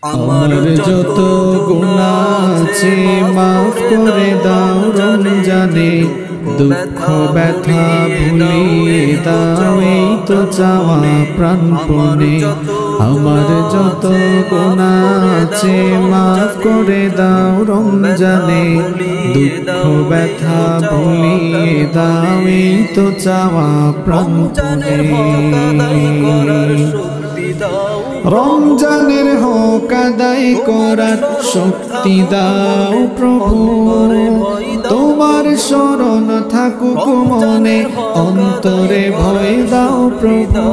আমার যত গুনাহ আছে মাফ করে দাও রমজানে, দুঃখ ব্যথা ভুলিয়ে দাও এই তো চাওয়া প্রাণপণে। আমার যত গুনাহ আছে মাফ করে দাও রমজানে, দুঃখ ব্যথা ভুলিয়ে দাও এই তো চাওয়া প্রাণপণে। রমজানের হক আদায় করার শক্তি দাও প্রভু, তোমার শরণ থাকুক মনে, অন্তরে ভয় দাও প্রভু।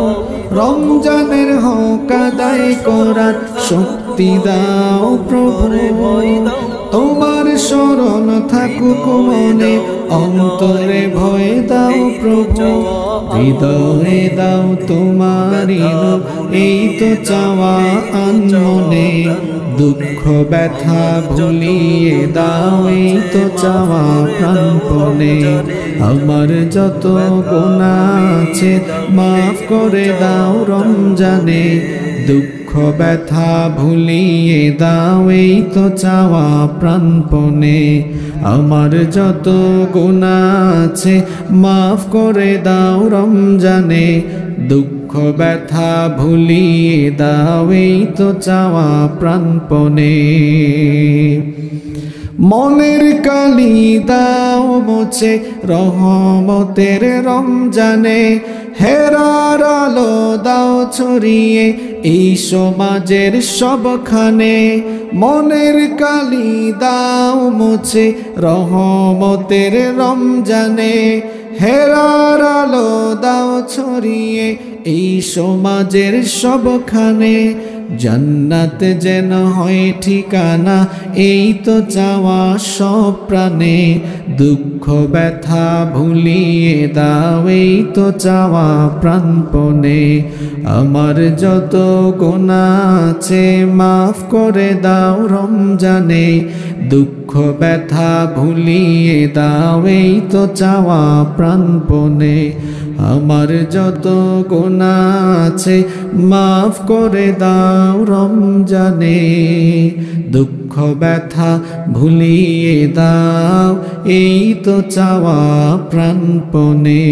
রমজানের হক আদায় করার শক্তি দাও প্রভু, তোমার শরণ থাকুক মনে, অন্তরে ভয় দাও প্রভু। হৃদয়ে দাও তোমারি নূর এই তো চাওয়া আনমনে, দুঃখ ব্যথা ভুলিয়ে দাও এই তো চাওয়া প্রাণপণে। আমার যত গুনাহ আছে মাফ করে দাও রমজানে, দুঃখ ব্যথা ভুলিয়ে দাও এই তো চাওয়া প্রাণপণে। আমার যত গুনাহ আছে মাফ করে দাও রমজানে, দুঃখ ব্যথা ভুলিয়ে দাও এই তো চাওয়া প্রাণপণে। মনের কালি দাও মুছে রহমতের রমজানে, হেরার আলো দাও ছড়িয়ে এই সমাজের সবখানে। মনের কালি দাও মুছে রহমতের রমজানে, হেরার আলো দাও ছড়িয়ে এই সমাজের সবখানে। জান্নাত যেন হয় ঠিকানা এই তো চাওয়া সব প্রাণে, দুঃখ ব্যথা ভুলিয়ে দাও এই তো চাওয়া প্রাণপণে। আমার যত গুনাহ আছে মাফ করে দাও রমজানে, দুঃখ ব্যথা ভুলিয়ে দাও এই তো চাওয়া প্রাণপণে। আমার যত গুনাহ আছে মাফ করে দাও রমজানে, দুঃখ ব্যথা ভুলিয়ে দাও এই তো চাওয়া প্রাণপণে।